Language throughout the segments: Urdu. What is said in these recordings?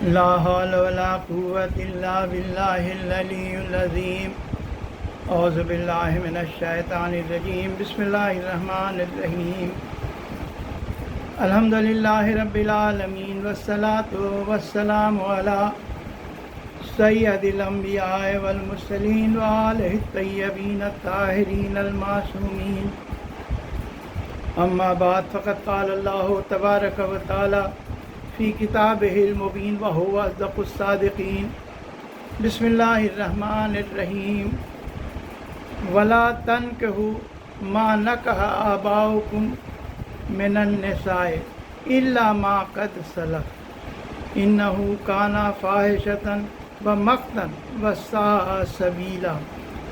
لا حول ولا قوة إلا بالله العلي العظيم. اعوذ باللہ من الشیطان الرجیم. بسم اللہ الرحمن الرحیم. الحمد للہ رب العالمین والصلاة والسلام علی سید الانبیاء والمرسلین وآلہ الطیبین الطاہرین المعصومین. اما بعد فقد قال اللہ تبارک و تعالی فی کتابہ المبین وہو اصدق الصادقین. بسم اللہ الرحمن الرحیم. ولا تنکحوا ما نکح آباؤکم من النساء الا ما قد سلف انہ کان فاحشۃ ومقتا وساء سبیلا.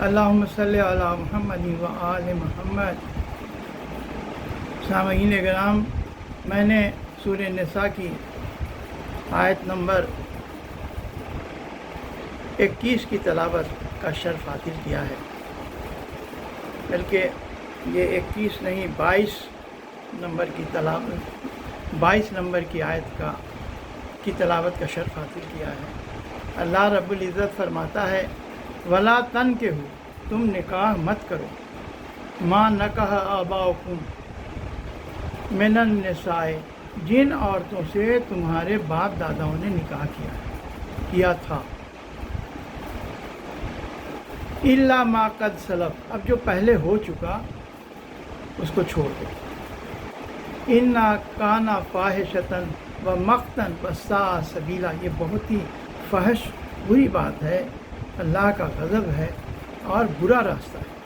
اللہم صلی علی محمد وآل محمد. سامعین کرام، میں نے سورہ نساء کی آیت نمبر 21 کی تلاوت کا شرف حاصل کیا ہے، بلکہ یہ 21 نہیں 22 نمبر کی تلاوت 22 نمبر کی آیت کی تلاوت کا شرف حاصل کیا ہے. اللہ رب العزت فرماتا ہے ولا تنکحوا، تم نکاح مت کرو، ما نکح آباؤکم من النساء، جن عورتوں سے تمہارے باپ داداؤں نے نکاح کیا تھا، الا ما قد سلف، اب جو پہلے ہو چکا اس کو چھوڑ دو. انا کان فاحشۃ ومقتا وساء سبیلا، یہ بہت ہی فحش بری بات ہے، اللہ کا غضب ہے اور برا راستہ ہے.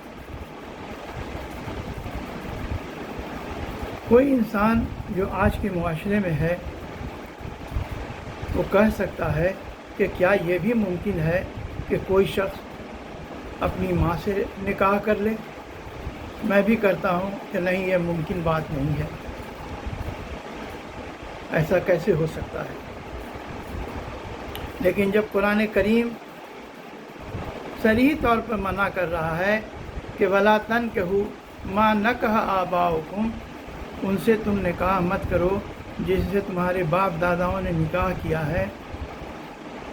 کوئی انسان جو آج کے معاشرے میں ہے وہ کہہ سکتا ہے کہ کیا یہ بھی ممکن ہے کہ کوئی شخص اپنی ماں سے نکاح کر لے؟ میں بھی کرتا ہوں کہ نہیں، یہ ممکن بات نہیں ہے، ایسا کیسے ہو سکتا ہے؟ لیکن جب قرآن کریم صریح طور پر منع کر رہا ہے کہ ولا تنکحوا ما نکح آباؤکم، ان سے تم نکاح مت کرو جس سے تمہارے باپ داداؤں نے نکاح کیا ہے،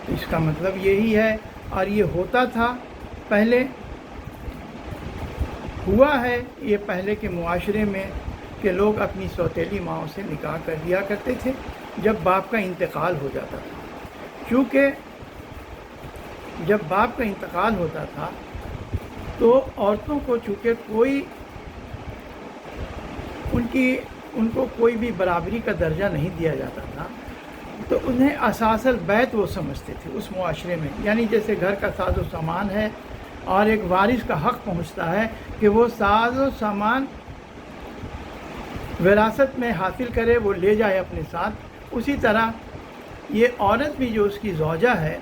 تو اس کا مطلب یہی ہے، اور یہ ہوتا تھا پہلے، ہوا ہے یہ پہلے کے معاشرے میں کہ لوگ اپنی سوتیلی ماؤں سے نکاح کر دیا کرتے تھے جب باپ کا انتقال ہو جاتا تھا. چونکہ جب باپ کا انتقال ہوتا تھا تو عورتوں کو چونکہ ان کو کوئی بھی برابری کا درجہ نہیں دیا جاتا تھا، تو انہیں اساس البیت وہ سمجھتے تھے اس معاشرے میں. یعنی جیسے گھر کا ساز و سامان ہے اور ایک وارث کا حق پہنچتا ہے کہ وہ ساز و سامان وراثت میں حاصل کرے، وہ لے جائے اپنے ساتھ، اسی طرح یہ عورت بھی جو اس کی زوجہ ہے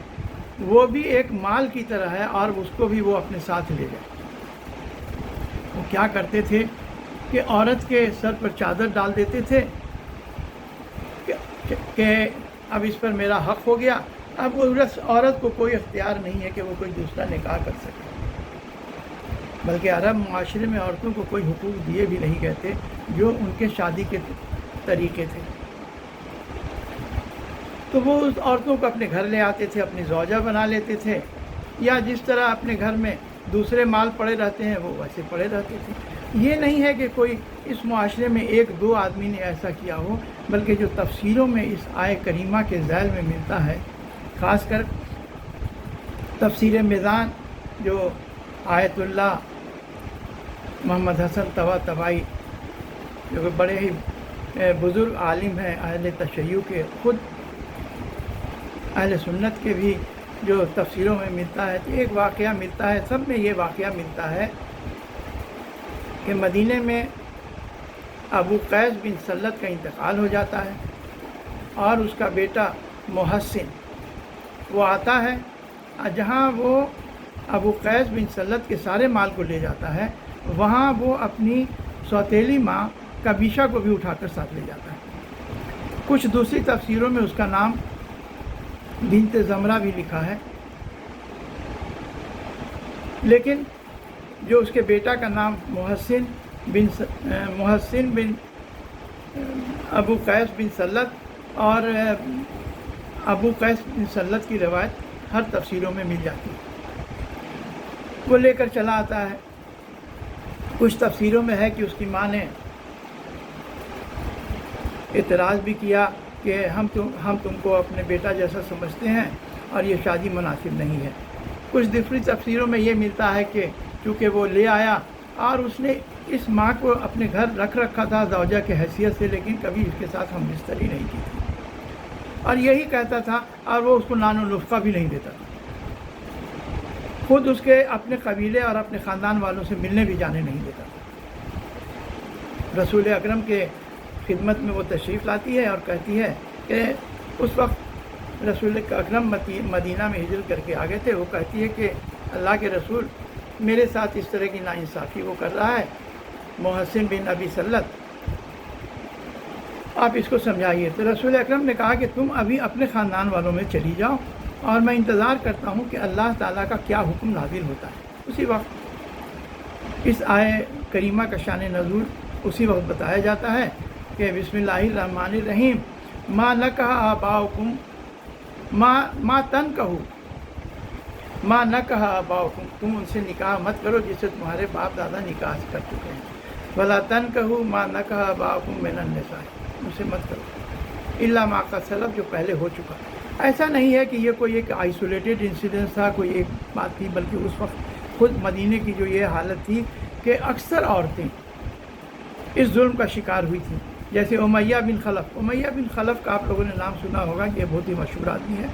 وہ بھی ایک مال کی طرح ہے اور اس کو بھی وہ اپنے ساتھ لے جائے. وہ کیا کرتے تھے کہ عورت کے سر پر چادر ڈال دیتے تھے کہ اب اس پر میرا حق ہو گیا، اب اس عورت کو کوئی اختیار نہیں ہے کہ وہ کوئی دوسرا نکاح کر سکے. بلکہ عرب معاشرے میں عورتوں کو کوئی حقوق دیے بھی نہیں گئے تھے جو ان کے شادی کے طریقے تھے. تو وہ اس عورتوں کو اپنے گھر لے آتے تھے، اپنی زوجہ بنا لیتے تھے، یا جس طرح اپنے گھر میں دوسرے مال پڑے رہتے ہیں وہ ویسے پڑے رہتے تھے. یہ نہیں ہے کہ کوئی اس معاشرے میں ایک دو آدمی نے ایسا کیا ہو، بلکہ جو تفسیروں میں اس آیہ کریمہ کے ذیل میں ملتا ہے، خاص کر تفسیر میزان جو آیت اللہ محمد حسن طباطبائی جو کہ بڑے ہی بزرگ عالم ہیں اہل تشیع کے، خود اہل سنت کے بھی جو تفسیروں میں ملتا ہے، تو ایک واقعہ ملتا ہے، سب میں یہ واقعہ ملتا ہے کہ مدینے میں ابو قیس بن سلت کا انتقال ہو جاتا ہے اور اس کا بیٹا محسن وہ آتا ہے، جہاں وہ ابو قیس بن سلت کے سارے مال کو لے جاتا ہے، وہاں وہ اپنی سوتیلی ماں کبیشہ کو بھی اٹھا کر ساتھ لے جاتا ہے. کچھ دوسری تفسیروں میں اس کا نام بنت زمرہ بھی لکھا ہے، لیکن جو اس کے بیٹا کا نام محسن بن ابو قیس بن سلت اور ابو قیس بن سلت کی روایت ہر تفسیروں میں مل جاتی ہے، وہ لے کر چلا آتا ہے۔ کچھ تفسیروں میں ہے کہ اس کی ماں نے اعتراض بھی کیا کہ ہم تم کو اپنے بیٹا جیسا سمجھتے ہیں اور یہ شادی مناسب نہیں ہے۔ کچھ دوسری تفسیروں میں یہ ملتا ہے کہ چونکہ وہ لے آیا اور اس نے اس ماں کو اپنے گھر رکھ رکھا تھا زوجہ کے حیثیت سے، لیکن کبھی اس کے ساتھ ہم بستری نہیں کی تھی، اور یہی کہتا تھا، اور وہ اس کو نان و نفقہ بھی نہیں دیتا تھا، خود اس کے اپنے قبیلے اور اپنے خاندان والوں سے ملنے بھی جانے نہیں دیتا تھا۔ رسول اکرم کے خدمت میں وہ تشریف لاتی ہے اور کہتی ہے کہ اس وقت رسول اکرم مدینہ میں ہجرت کر کے آ گئے تھے۔ وہ کہتی ہے کہ اللہ کے رسول میرے ساتھ اس طرح کی ناانصافی وہ کر رہا ہے، محسن بن ابی سلت، آپ اس کو سمجھائیے۔ تو رسول اکرم نے کہا کہ تم ابھی اپنے خاندان والوں میں چلی جاؤ اور میں انتظار کرتا ہوں کہ اللہ تعالیٰ کا کیا حکم نازل ہوتا ہے۔ اسی وقت اس آیے کریمہ کا شان نزول اسی وقت بتایا جاتا ہے کہ بسم اللہ الرحمن الرحیم، ما نکح آباؤکم ما تنکحوا ما نکح آباؤکم، تم ان سے نکاح مت کرو جس سے تمہارے باپ دادا نکاح کر چکے ہیں، ولا تنکحوا ما نکح آباؤکم من النساء، ان سے مت کرو الا ما قد سلف، جو پہلے ہو چکا۔ ایسا نہیں ہے کہ یہ کوئی ایک آئسولیٹڈ انسیڈنس تھا، کوئی ایک بات تھی، بلکہ اس وقت خود مدینے کی جو یہ حالت تھی کہ اکثر عورتیں اس ظلم کا شکار ہوئی تھیں، جیسے امیہ بن خلف۔ امیہ بن خلف کا آپ لوگوں نے نام سنا ہوگا کہ یہ بہت ہی مشہور آدمی ہے،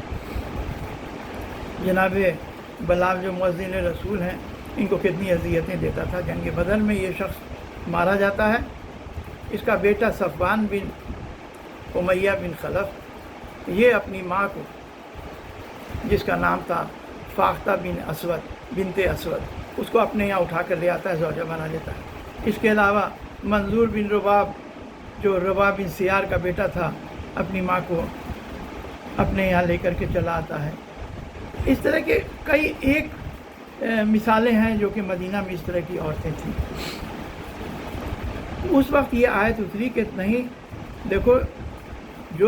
جناب بلال جو مؤذن رسول ہیں، ان کو کتنی اذیتیں دیتا تھا۔ جنگ بدر میں یہ شخص مارا جاتا ہے۔ اس کا بیٹا صفوان بن امیہ بن خلف، یہ اپنی ماں کو، جس کا نام تھا فاختہ بنت اسود، اس کو اپنے یہاں اٹھا کر لے آتا ہے، زوجہ بنا لیتا ہے۔ اس کے علاوہ منظور بن رباب، جو رباب بن سیار کا بیٹا تھا، اپنی ماں کو اپنے یہاں لے کر کے چلا آتا ہے۔ اس طرح کے کئی ایک مثالیں ہیں جو کہ مدینہ میں اس طرح کی عورتیں تھیں۔ اس وقت یہ آیت اتری کہ نہیں، دیکھو جو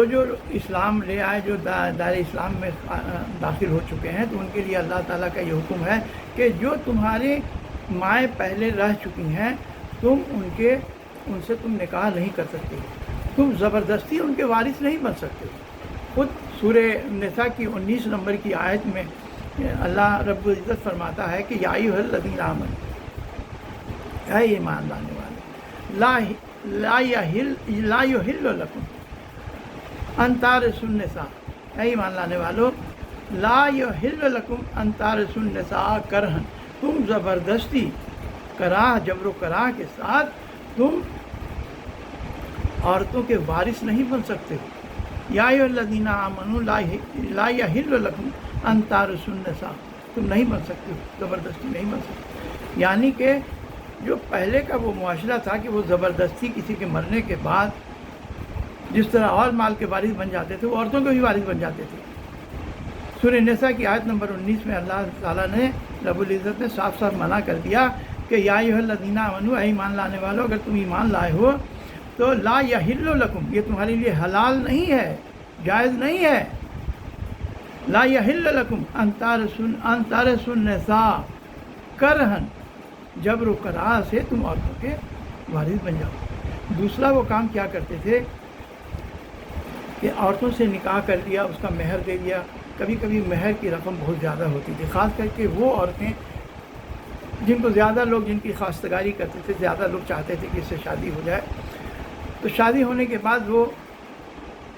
اسلام لے آئے، جو دار اسلام میں داخل ہو چکے ہیں، تو ان کے لیے اللہ تعالیٰ کا یہ حکم ہے کہ جو تمہارے مائیں پہلے رہ چکی ہیں، تم ان سے تم نکاح نہیں کر سکتے، تم زبردستی ان کے وارث نہیں بن سکتے۔ خود سورہ نساء کی 19 نمبر کی آیت میں اللہ رب العزت فرماتا ہے کہ یا ایھا الذین آمنوا، اے ایمان لانے والے، لا یحل لکم ان تارثوا النساء، اے ایمان لانے والو، لا یحل لکم ان تارثوا النساء کرہا، تم زبردستی کراہ، جبر و کراہ کے ساتھ تم عورتوں کے وارث نہیں بن سکتے ہو۔ یا ایھا الذین آمنوا لا یحل لکم ان تارثوا النساء، تم نہیں بن سکتے ہو، زبردستی نہیں بن سکتے۔ یعنی کہ جو پہلے کا وہ معاشرہ تھا کہ وہ زبردستی کسی کے مرنے کے بعد جس طرح اور مال کے وارث بن جاتے تھے، وہ عورتوں کے بھی وارث بن جاتے تھے۔ سورہ نساء کی آیت نمبر 19 میں اللہ تعالیٰ نے رب العزت نے صاف صاف منع کر دیا کہ یا ایھا الذین آمنوا، اے ایمان لانے والو، اگر تم ایمان لائے ہو تو لا یحل لکم، یہ تمہارے لیے حلال نہیں ہے، جائز نہیں ہے، لا یحل لکم ان تارثوا النساء کرہا، جبر و کراہ سے تم عورتوں کے وارث بن جاؤ۔ دوسرا وہ کام کیا کرتے تھے کہ عورتوں سے نکاح کر دیا، اس کا مہر دے دیا۔ کبھی کبھی مہر کی رقم بہت زیادہ ہوتی تھی، خاص کر کے وہ عورتیں جن کو زیادہ لوگ، جن کی خواستگاری کرتے تھے، زیادہ لوگ چاہتے تھے کہ اس سے شادی ہو جائے، تو شادی ہونے کے بعد وہ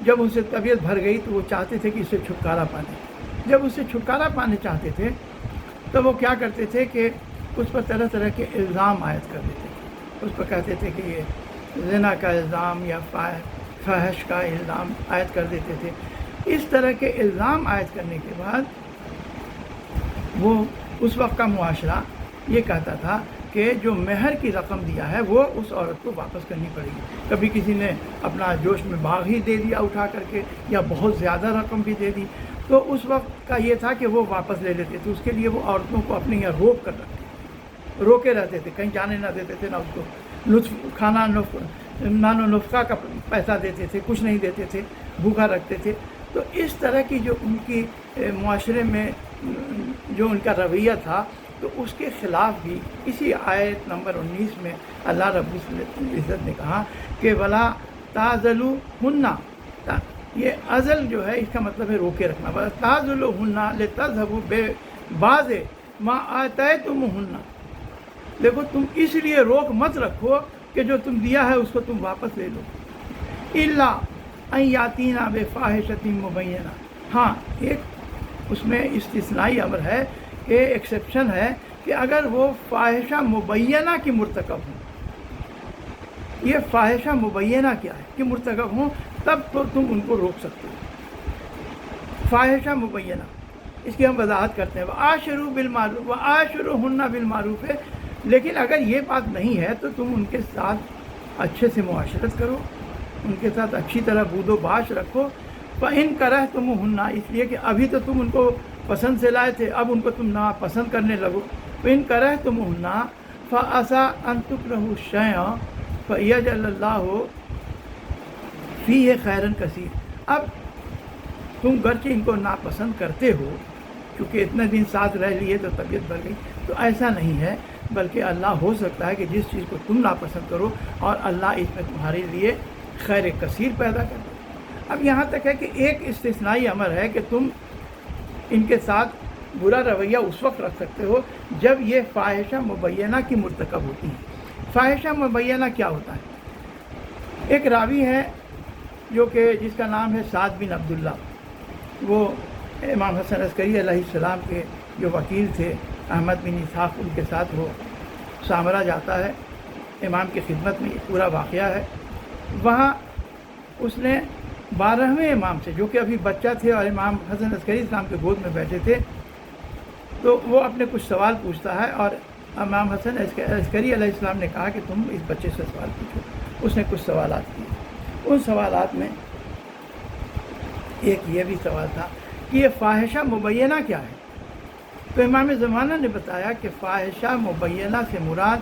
جب ان سے طبیعت بھر گئی تو وہ چاہتے تھے کہ اس سے چھٹکارا پانے۔ جب اس سے چھٹکارا پانے چاہتے تھے تو وہ کیا کرتے تھے کہ اس پر طرح طرح کے الزام عائد کر دیتے تھے۔ اس پر کہتے تھے کہ یہ زنا کا الزام یا فحش کا الزام عائد کر دیتے تھے۔ اس طرح کے الزام عائد کرنے کے بعد وہ اس وقت کا معاشرہ یہ کہتا تھا کہ جو مہر کی رقم دیا ہے وہ اس عورت کو واپس کرنی پڑے گی۔ کبھی کسی نے اپنا جوش میں باغ ہی دے دیا اٹھا کر کے، یا بہت زیادہ رقم بھی دے دی، تو اس وقت کا یہ تھا کہ وہ واپس لے لیتے تھے۔ اس کے لیے وہ عورتوں کو اپنے یہاں روکے رہتے تھے، کہیں جانے نہ دیتے تھے، نہ اس کو نان و نفقہ کا پیسہ دیتے تھے، کچھ نہیں دیتے تھے، بھوکا رکھتے تھے۔ تو اس طرح کی جو ان کی معاشرے میں جو ان کا رویہ تھا، تو اس کے خلاف بھی اسی آیت نمبر 19 میں اللہ رب العزت نے کہا کہ ولا تعزلوہن، یہ عزل جو ہے اس کا مطلب ہے روکے رکھنا، ولا تعزلوہن لتذهبوا ببعض ما آتیتموہن، دیکھو تم اس لیے روک مت رکھو کہ جو تم دیا ہے اس کو تم واپس لے لو، الا ان یاتینا بفاحشۃ مبینہ، ہاں ایک اس میں استثنائی امر ہے کہ ایکسیپشن ہے کہ اگر وہ فاحشہ مبینہ کی مرتکب ہوں، یہ فاحشہ مبینہ کیا ہے کہ مرتکب ہوں، تب تو تم ان کو روک سکتے ہو، فاحشہ مبینہ اس کی ہم وضاحت کرتے ہیں، وعاشروا بالمعروف وعاشروہن بالمعروف ہے، لیکن اگر یہ بات نہیں ہے تو تم ان کے ساتھ اچھے سے معاشرت کرو، ان کے ساتھ اچھی طرح بود و باش رکھو، فَإِن كَرَهْتُمُوهُنَّ، اس لیے کہ ابھی تو تم ان کو پسند سے لائے تھے، اب ان کو تم ناپسند کرنے لگو، فَإِن كَرَهْتُمُوهُنَّ فَعَسَىٰ أَن تُكْرَهُوا شَيْئًا فَيَجْعَلَ اللَّهُ فِيهِ خَيْرًا كَثِيرًا، اب تم گرچہ ان کو ناپسند کرتے ہو، کیونکہ اتنے دن ساتھ رہ لیے تو طبیعت بڑھ گئی، تو ایسا نہیں ہے، بلکہ اللہ ہو سکتا ہے کہ جس چیز کو تم ناپسند کرو اور اللہ اس میں تمہارے لیے خیر کثیر پیدا کر دے۔ اب یہاں تک ہے کہ ایک استثنائی امر ہے کہ تم ان کے ساتھ برا رویہ اس وقت رکھ سکتے ہو جب یہ فاحشہ مبینہ کی مرتکب ہوتی ہیں۔ فاحشہ مبینہ کیا ہوتا ہے؟ ایک راوی ہے جو کہ جس کا نام ہے سعد بن عبداللہ، وہ امام حسن عسکری علیہ السلام کے جو وکیل تھے، احمد بن اسحاق ان کے ساتھ وہ سامرا جاتا ہے، امام کی خدمت میں یہ پورا واقعہ ہے۔ وہاں اس نے 12ویں امام سے، جو کہ ابھی بچہ تھے اور امام حسن عسکری اسلام کے گود میں بیٹھے تھے، تو وہ اپنے کچھ سوال پوچھتا ہے اور امام حسن عسکری علیہ السلام نے کہا کہ تم اس بچے سے سوال پوچھو۔ اس نے کچھ سوالات کیے، ان سوالات میں ایک یہ بھی سوال تھا کہ یہ فاحشہ مبینہ کیا ہے؟ تو امام زمانہ نے بتایا کہ فاحشہ مبینہ سے مراد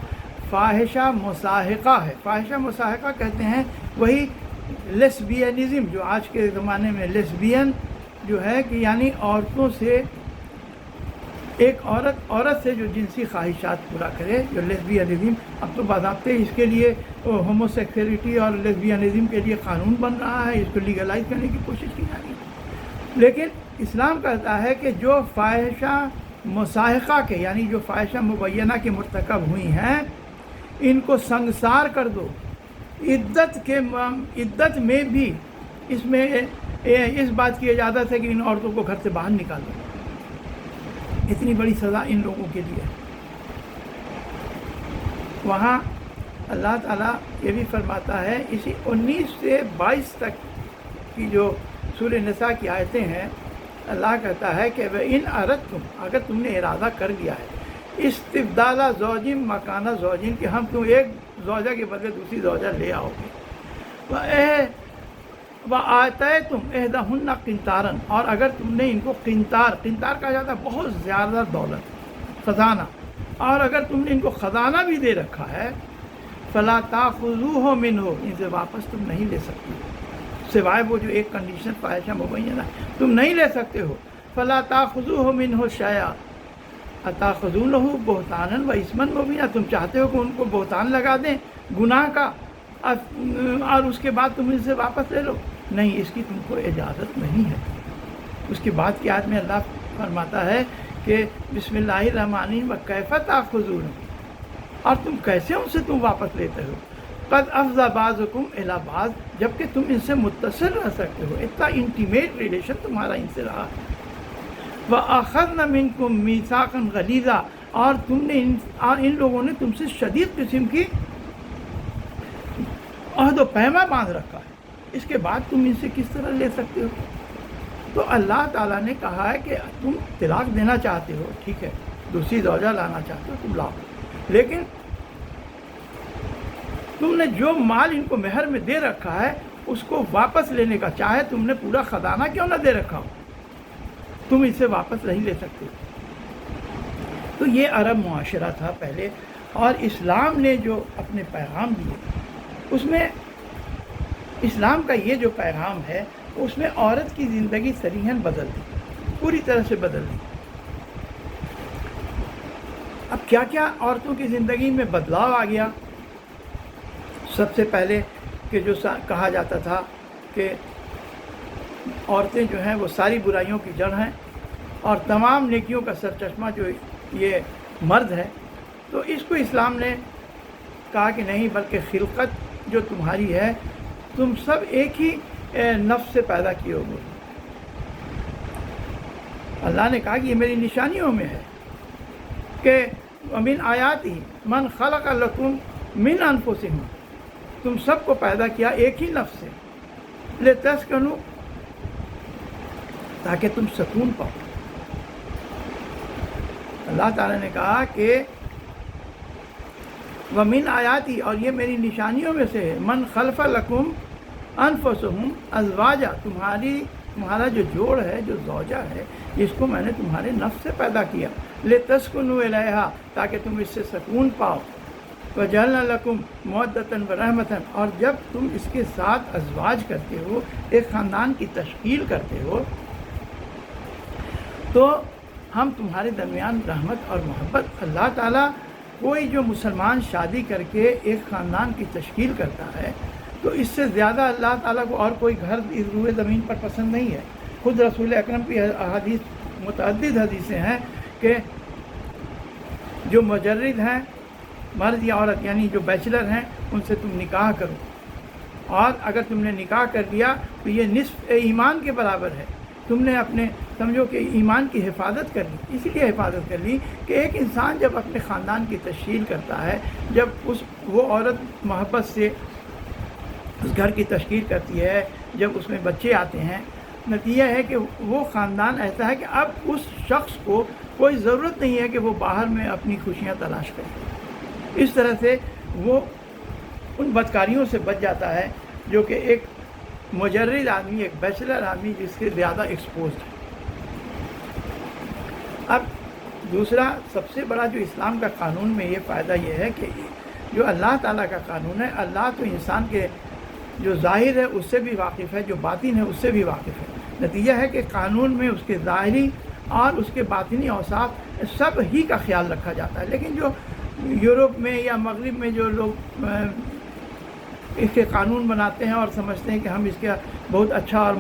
فاحشہ مصاحقہ ہے۔ فاحشہ مصاحقہ کہتے ہیں وہی لیسبینزم، جو آج کے زمانے میں لیسبین جو ہے کہ یعنی عورتوں سے، ایک عورت سے جو جنسی خواہشات پورا کرے، جو لیسبینزم، اب تو باضابطے اس کے لیے ہومو سیکسولیٹی اور لیسبینزم کے لیے قانون بن رہا ہے، اس کو لیگلائز کرنے کی کوشش کی جا رہی ہے، لیکن اسلام کہتا ہے کہ جو فاحشہ مصاحقہ کے یعنی جو فاحشہ مبینہ کے مرتکب ہوئی ہیں ان کو سنگسار کر دو، عدت میں بھی اس میں اس بات کی اجازت ہے کہ ان عورتوں کو گھر سے باہر نکال دو، اتنی بڑی سزا ان لوگوں کے لیے۔ وہاں اللہ تعالیٰ یہ بھی فرماتا ہے، اسی 19 سے 22 تک کی جو سورہ نساء کی آیتیں ہیں، اللہ کہتا ہے کہ وَإِنْ أَرَدْتُمْ، اگر تم نے ارادہ کر لیا ہے، استبدال زوج مکانہ زوجین، کہ ہم تم ایک زوجہ کے بدلے دوسری زوجہ لے آؤ گے، وَآتَيْتُمْ إِحْدَاهُنَّ قِنْطَارًا، اور اگر تم نے ان کو قنطار کہا جاتا ہے بہت زیادہ دولت، خزانہ، اور اگر تم نے ان کو خزانہ بھی دے رکھا ہے، فَلَا تَأْخُذُوهُ مِنْهُ، ان سے واپس تم نہیں لے سکتے، سوائے وہ جو ایک کنڈیشن فاحشہ مبینہ تم نہیں لے سکتے ہو، فَلَا تَأْخُذُوهُ مِنْهُ شَيْئًا أَتَأْخُذُونَهُ بُهْتَانًا وَإِثْمًا مُبِينًا، تم چاہتے ہو کہ ان کو بہتان لگا دیں گناہ کا، اور اس کے بعد تم ان سے واپس لے لو، نہیں، اس کی تم کو اجازت نہیں ہے۔ اس کے بعد کی آیت میں اللہ فرماتا ہے کہ بسم اللہ الرحمن الرحیم وَكَيْفَ تَأْخُذُونَهُ، اور تم کیسے ان سے تم واپس لیتے ہو، قد افضى بعضكم الى بعض، جبکہ تم ان سے متصل رہ سکتے ہو، اتنا انٹیمیٹ ریلیشن تمہارا ان سے رہا ہے، وَأَخَذْنَ مِنْكُمْ مِيثَاقًا غَلِيظًا، اور تم نے ان لوگوں نے تم سے شدید قسم کی عہد و پیما باندھ رکھا ہے، اس کے بعد تم ان سے کس طرح لے سکتے ہو؟ تو اللہ تعالیٰ نے کہا ہے کہ تم طلاق دینا چاہتے ہو، ٹھیک ہے، دوسری زوجہ لانا چاہتے ہو، تم لاؤ، لیکن تم نے جو مال ان کو مہر میں دے رکھا ہے اس کو واپس لینے کا، چاہے تم نے پورا خزانہ کیوں نہ دے رکھا ہو، تم اسے واپس نہیں لے سکتے۔ تو یہ عرب معاشرہ تھا پہلے، اور اسلام نے جو اپنے پیغام دیے اس میں اسلام کا یہ جو پیغام ہے اس نے عورت کی زندگی صریحاً بدل دی، پوری طرح سے بدل دی۔ اب کیا کیا عورتوں کی زندگی میں بدلاؤ آ گیا؟ سب سے پہلے کہ جو کہا جاتا تھا کہ عورتیں جو ہیں وہ ساری برائیوں کی جڑ ہیں اور تمام نیکیوں کا سرچشمہ جو یہ مرد ہے، تو اس کو اسلام نے کہا کہ نہیں، بلکہ خلقت جو تمہاری ہے، تم سب ایک ہی نفس سے پیدا کیے ہوئے۔ اللہ نے کہا کہ یہ میری نشانیوں میں ہے کہ وَمِنْ آیَاتِهِ مَنْ خَلَقَ لَكُمْ مِنْ أَنفُسِكُمْ، تم سب کو پیدا کیا ایک ہی نفس سے، لِتَسْكُنُوا، تاکہ تم سکون پاؤ۔ اللہ تعالیٰ نے کہا کہ وَمِنْ آیَاتِهِ، اور یہ میری نشانیوں میں سے ہے، مَنْ خَلَقَ لَكُمْ أَنفُسَكُمْ أَزْوَاجًا، تمہارا جو جوڑ ہے، جو زوجہ ہے، جس کو میں نے تمہارے نفس سے پیدا کیا، لِتَسْكُنُوا إِلَيْهَا، تاکہ تم اس سے سکون پاؤ، وَجَعَلْنَا لَكُمْ مَوَدَّةً وَرَحْمَةً، اور جب تم اس کے ساتھ ازواج کرتے ہو، ایک خاندان کی تشکیل کرتے ہو، تو ہم تمہارے درمیان رحمت اور محبت۔ اللہ تعالیٰ کوئی جو مسلمان شادی کر کے ایک خاندان کی تشکیل کرتا ہے، تو اس سے زیادہ اللہ تعالیٰ کو اور کوئی گھر اس روئے زمین پر پسند نہیں ہے۔ خود رسول اکرم کی احادیث، متعدد حدیثیں ہیں کہ جو مجرد ہیں، مرد یا عورت، یعنی جو بیچلر ہیں، ان سے تم نکاح کرو، اور اگر تم نے نکاح کر لیا تو یہ نصف ایمان کے برابر ہے۔ تم نے اپنے سمجھو کہ ایمان کی حفاظت کر لی، اسی لیے حفاظت کر لی کہ ایک انسان جب اپنے خاندان کی تشکیل کرتا ہے، جب وہ عورت محبت سے اس گھر کی تشکیل کرتی ہے، جب اس میں بچے آتے ہیں، نتیجہ ہے کہ وہ خاندان ایسا ہے کہ اب اس شخص کو کوئی ضرورت نہیں ہے کہ وہ باہر میں اپنی خوشیاں تلاش کرے۔ اس طرح سے وہ ان بدکاریوں سے بچ جاتا ہے جو کہ ایک مجرد آدمی، ایک بیچلر آدمی جس کے زیادہ ایکسپوزڈ ہے۔ اب دوسرا سب سے بڑا جو اسلام کا قانون میں یہ فائدہ یہ ہے کہ جو اللہ تعالیٰ کا قانون ہے، اللہ تو انسان کے جو ظاہر ہے اس سے بھی واقف ہے، جو باطن ہے اس سے بھی واقف ہے۔ نتیجہ ہے کہ قانون میں اس کے ظاہری اور اس کے باطنی اوصاف سب ہی کا خیال رکھا جاتا ہے۔ لیکن جو یورپ میں یا مغرب میں جو لوگ اس کے قانون بناتے ہیں اور سمجھتے ہیں کہ ہم اس کا بہت اچھا اور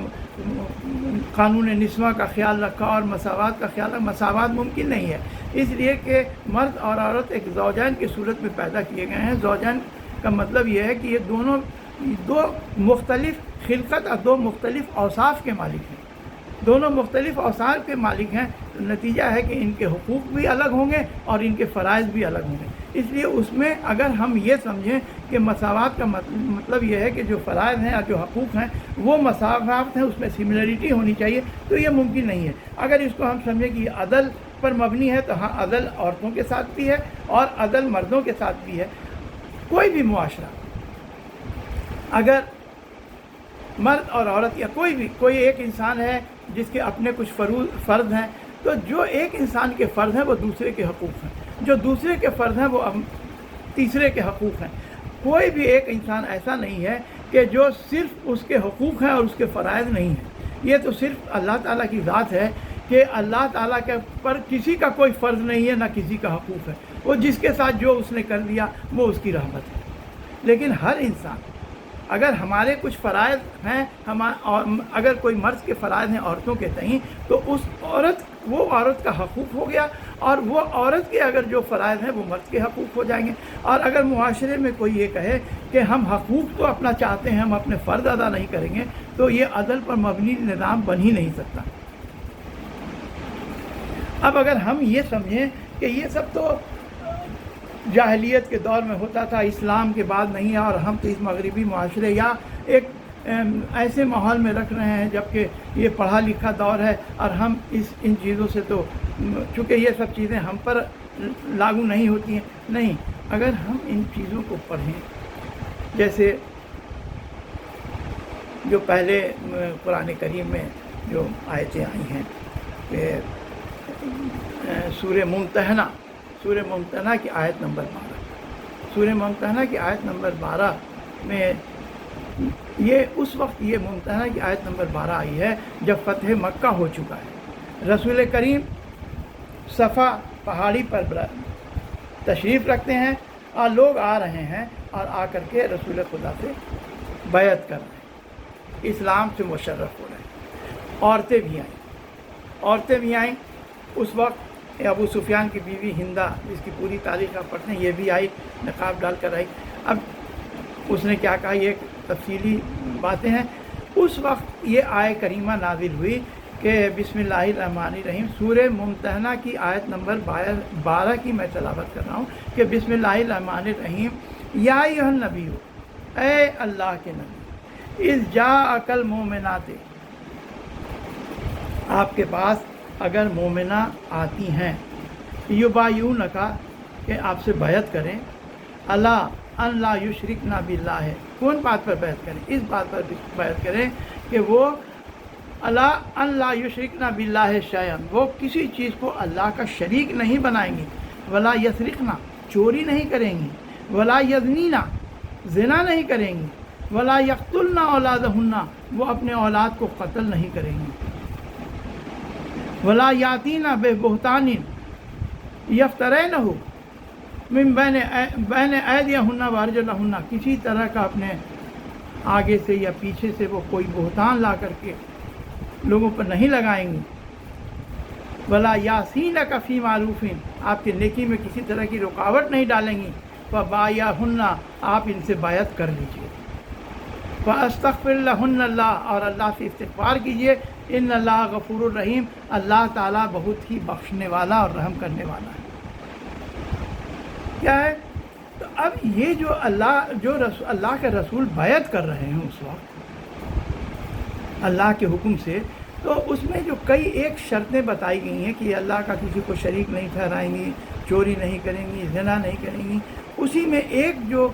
قانون نسواں کا خیال رکھا اور مساوات کا خیال رکھا، مساوات ممکن نہیں ہے، اس لیے کہ مرد اور عورت ایک زوجین کی صورت میں پیدا کیے گئے ہیں۔ زوجین کا مطلب یہ ہے کہ یہ دونوں دو مختلف خلقت اور دو مختلف اوصاف کے مالک ہیں، دونوں مختلف اوصاف کے مالک ہیں۔ نتیجہ ہے کہ ان کے حقوق بھی الگ ہوں گے اور ان کے فرائض بھی الگ ہوں گے۔ اس لیے اس میں اگر ہم یہ سمجھیں کہ مساوات کا مطلب یہ ہے کہ جو فرائض ہیں اور جو حقوق ہیں وہ مساوات ہیں، اس میں سملرٹی ہونی چاہیے، تو یہ ممکن نہیں ہے۔ اگر اس کو ہم سمجھیں کہ یہ عدل پر مبنی ہے، تو ہاں، عدل عورتوں کے ساتھ بھی ہے اور عدل مردوں کے ساتھ بھی ہے۔ کوئی بھی معاشرہ اگر مرد اور عورت یا کوئی ایک انسان ہے جس کے اپنے کچھ فرض ہیں، تو جو ایک انسان کے فرض ہیں وہ دوسرے کے حقوق ہیں، جو دوسرے کے فرض ہیں وہ تیسرے کے حقوق ہیں۔ کوئی بھی ایک انسان ایسا نہیں ہے کہ جو صرف اس کے حقوق ہیں اور اس کے فرائض نہیں ہیں۔ یہ تو صرف اللہ تعالیٰ کی ذات ہے کہ اللہ تعالیٰ کے پر کسی کا کوئی فرض نہیں ہے، نہ کسی کا حقوق ہے۔ وہ جس کے ساتھ جو اس نے کر دیا وہ اس کی رحمت ہے۔ لیکن ہر انسان، اگر ہمارے کچھ فرائض ہیں، اگر کوئی مرد کے فرائض ہیں عورتوں کے تئیں، تو وہ عورت کا حقوق ہو گیا، اور وہ عورت کے اگر جو فرائض ہیں وہ مرد کے حقوق ہو جائیں گے۔ اور اگر معاشرے میں کوئی یہ کہے کہ ہم حقوق تو اپنا چاہتے ہیں، ہم اپنے فرض ادا نہیں کریں گے، تو یہ عدل پر مبنی نظام بن ہی نہیں سکتا۔ اب اگر ہم یہ سمجھیں کہ یہ سب تو جاہلیت کے دور میں ہوتا تھا، اسلام کے بعد نہیں ہے، اور ہم تو اس مغربی معاشرے یا ایک ایسے ماحول میں رکھ رہے ہیں جبکہ یہ پڑھا لکھا دور ہے، اور ہم ان چیزوں سے تو چونکہ یہ سب چیزیں ہم پر لاگو نہیں ہوتی ہیں، نہیں، اگر ہم ان چیزوں کو پڑھیں، جیسے جو پہلے قرآن کریم میں جو آیتیں آئی ہیں کہ سورہ ممتحنہ کی آیت نمبر 12، سورہ ممتحنہ کی آیت نمبر 12 میں یہ اس وقت یہ ممتحنہ کی آیت نمبر 12 آئی ہے جب فتح مکہ ہو چکا ہے، رسول کریم صفا پہاڑی پر تشریف رکھتے ہیں اور لوگ آ رہے ہیں اور آ کر کے رسول خدا سے بیعت کر رہے ہیں، اسلام سے مشرف ہو رہے ہیں۔ عورتیں بھی آئیں اس وقت ابو سفیان کی بیوی ہندہ، جس کی پوری تاریخ آپ پڑھتے ہیں، یہ بھی آئی، نقاب ڈال کر آئی۔ اب اس نے کیا کہا، یہ تفصیلی باتیں ہیں۔ اس وقت یہ آیہ کریمہ نازل ہوئی کہ بسم اللہ الرحمن الرحیم، سورہ ممتحنہ کی آیت نمبر 12 کی میں تلاوت کر رہا ہوں کہ بسم اللہ الرحمن الرحیم، یا ایھا النبی، اے اللہ کے نبی، اذ جاءک المؤمنات، آپ کے پاس اگر مومنہ آتی ہیں، یبایعونک، کہ آپ سے بیعت کریں، اللہ ان لا یشرکن باللہ، کون بات پر بیعت کریں؟ اس بات پر بیعت کریں کہ وہ اللہ ان لا یشرکن باللہ شیئا، وہ کسی چیز کو اللہ کا شریک نہیں بنائیں گی، ولا یسرقن، چوری نہیں کریں گی، ولا یزنین، زنا نہیں کریں گی، ولا یقتلن اولادہن، وہ اپنے اولاد کو قتل نہیں کریں گی، ولا یاتین ببہتان یفترینہ من بین ایدیہن وارجلہن، کسی طرح کا اپنے آگے سے یا پیچھے سے وہ کوئی بہتان لا کر کے لوگوں پر نہیں لگائیں گی، ولا یاسینک فی معروف، آپ کے نیکی میں کسی طرح کی رکاوٹ نہیں ڈالیں گی، فبایعہن، آپ ان سے بیعت کر لیجیے، فاستغفر لہن اللہ، اور اللہ سے استغفار کیجیے، ان اللہ غفور الرحیم، اللہ تعالیٰ بہت ہی بخشنے والا اور رحم کرنے والا ہے۔ کیا ہے؟ تو اب یہ جو اللہ کے رسول بیعت کر رہے ہیں اس وقت اللہ کے حکم سے، تو اس میں جو کئی ایک شرطیں بتائی گئی ہیں کہ اللہ کا کسی کو شریک نہیں ٹھہرائیں گی، چوری نہیں کریں گی، زنا نہیں کریں گی، اسی میں ایک جو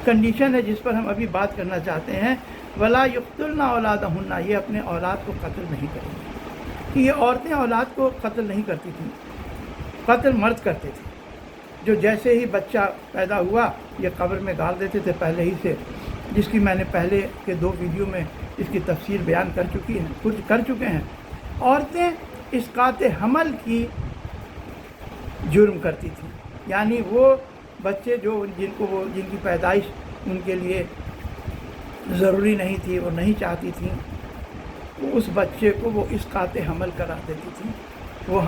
کنڈیشن ہے جس پر ہم ابھی بات کرنا چاہتے ہیں، ولا یقتلن اولادہن، یہ اپنے اولاد کو قتل نہیں کریں گی، کہ یہ عورتیں اولاد کو قتل نہیں کرتی تھیں، قتل مرد کرتے تھے، جو جیسے ہی بچہ پیدا ہوا یہ قبر میں گال دیتے تھے پہلے ہی سے، جس کی میں نے پہلے کے 2 ویڈیو میں اس کی تفصیل بیان کر چکے ہیں۔ عورتیں اسقاط حمل کی جرم کرتی تھیں، یعنی وہ بچے جن کی پیدائش ان کے لیے ضروری نہیں تھی، وہ نہیں چاہتی تھیں، اس بچے کو وہ اسقاط حمل کرا دیتی تھیں۔ وہ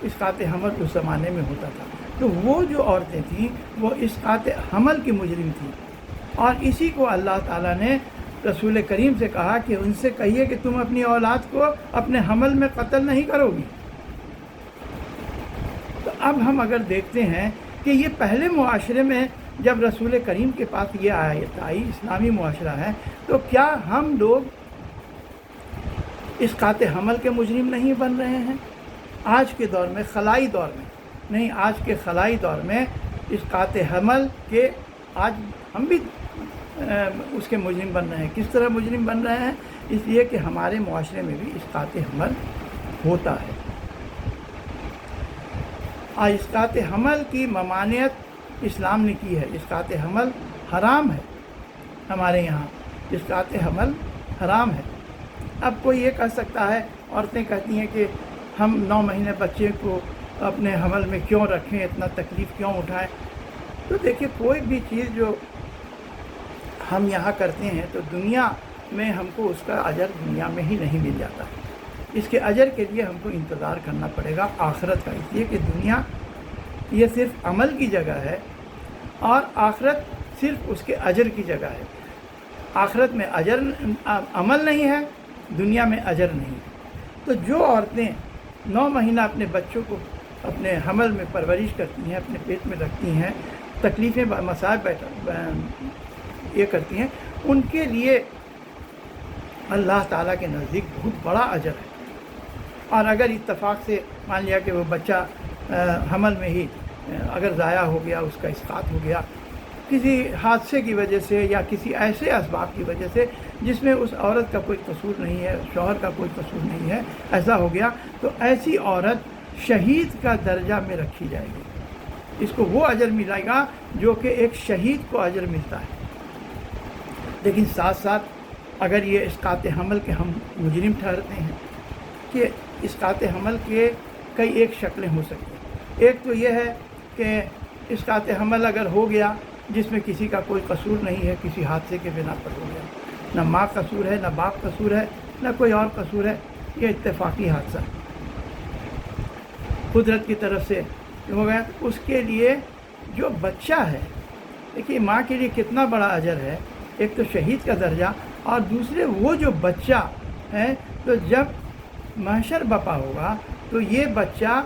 اسقاط حمل اس زمانے میں ہوتا تھا، تو وہ جو عورتیں تھیں وہ اسقاط حمل کی مجرم تھیں، اور اسی کو اللہ تعالیٰ نے رسول کریم سے کہا کہ ان سے کہیے کہ تم اپنی اولاد کو اپنے حمل میں قتل نہیں کرو گی۔ تو اب ہم اگر دیکھتے ہیں کہ یہ پہلے معاشرے میں جب رسول کریم کے پاس یہ آیت آئی، اسلامی معاشرہ ہے، تو کیا ہم لوگ اسقاط حمل کے مجرم نہیں بن رہے ہیں؟ آج کے دور میں، خلائی دور میں نہیں، آج کے خلائی دور میں اسقاط حمل کے آج ہم بھی اس کے مجرم بن رہے ہیں۔ کس طرح مجرم بن رہے ہیں؟ اس لیے کہ ہمارے معاشرے میں بھی اسقاط حمل ہوتا ہے، اور اسقاط حمل کی ممانعت اسلام نے کی ہے۔ اسقاط حمل حرام ہے، ہمارے یہاں اسقاط حمل حرام ہے۔ اب کوئی یہ کہہ سکتا ہے، عورتیں کہتی ہیں کہ ہم 9 مہینے بچے کو اپنے حمل میں کیوں رکھیں، اتنا تکلیف کیوں اٹھائیں؟ تو دیکھیے، کوئی بھی چیز جو ہم یہاں کرتے ہیں تو دنیا میں ہم کو اس کا اجر دنیا میں ہی نہیں مل جاتا، اس کے اجر کے لیے ہم کو انتظار کرنا پڑے گا آخرت کا، اس لیے کہ دنیا یہ صرف عمل کی جگہ ہے اور آخرت صرف اس کے اجر کی جگہ ہے۔ آخرت میں عمل نہیں ہے، دنیا میں اجر نہیں ہے۔ تو جو عورتیں 9 مہینہ اپنے بچوں کو اپنے حمل میں پرورش کرتی ہیں، اپنے پیٹ میں رکھتی ہیں، تکلیفیں مصائب یہ کرتی ہیں، ان کے لیے اللہ تعالیٰ کے نزدیک بہت بڑا اجر ہے۔ اور اگر اتفاق سے مان لیا کہ وہ بچہ حمل میں ہی اگر ضائع ہو گیا، اس کا اسقاط ہو گیا کسی حادثے کی وجہ سے یا کسی ایسے اسباب کی وجہ سے جس میں اس عورت کا کوئی قصور نہیں ہے، شوہر کا کوئی قصور نہیں ہے، ایسا ہو گیا، تو ایسی عورت شہید کا درجہ میں رکھی جائے گی، اس کو وہ اجر ملے گا جو کہ ایک شہید کو اجر ملتا ہے۔ لیکن ساتھ ساتھ اگر یہ اسقاط حمل کے ہم مجرم ٹھہرتے ہیں کہ اسقاط حمل کے کئی ایک شکلیں ہو سکتی ہیں۔ ایک تو یہ ہے کہ اسقاط حمل اگر ہو گیا جس میں کسی کا کوئی قصور نہیں ہے، کسی حادثے کے بنا پر ہو گیا، نہ ماں قصور ہے، نہ باپ قصور ہے، نہ کوئی اور قصور ہے، یہ اتفاقی حادثہ قدرت کی طرف سے ہو گیا، اس کے لیے جو بچہ ہے، دیکھیے ماں کے لیے کتنا بڑا اجر ہے، ایک تو شہید کا درجہ، اور دوسرے وہ جو بچہ ہے، تو جب محشر بپا ہوگا تو یہ بچہ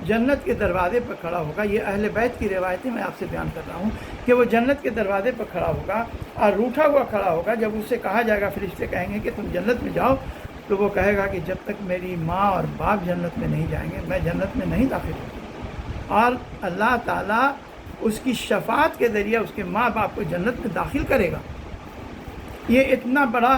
جنت کے دروازے پر کھڑا ہوگا۔ یہ اہل بیت کی روایتیں میں آپ سے بیان کر رہا ہوں کہ وہ جنت کے دروازے پر کھڑا ہوگا اور روٹھا ہوا کھڑا ہوگا۔ جب اس سے کہا جائے گا، فرشتے کہیں گے کہ تم جنت میں جاؤ، تو وہ کہے گا کہ جب تک میری ماں اور باپ جنت میں نہیں جائیں گے میں جنت میں نہیں داخل ہوں، اور اللہ تعالیٰ اس کی شفاعت کے ذریعے اس کے ماں باپ کو جنت میں داخل کرے گا۔ یہ اتنا بڑا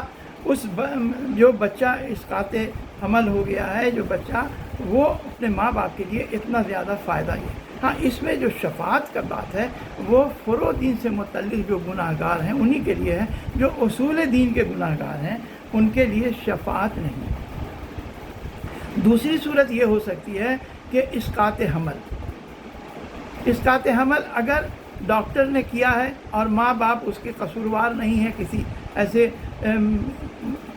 جو بچہ اسقاط حمل ہو گیا ہے، جو بچہ، وہ اپنے ماں باپ کے لیے اتنا زیادہ فائدہ ہے۔ ہاں، اس میں جو شفاعت کا بات ہے وہ فروع دین سے متعلق جو گناہ گار ہیں انہی کے لیے ہے، جو اصول دین کے گناہ گار ہیں ان کے لیے شفاعت نہیں۔ دوسری صورت یہ ہو سکتی ہے کہ اسقاط حمل اگر ڈاکٹر نے کیا ہے اور ماں باپ اس کے قصوروار نہیں ہے، کسی ایسے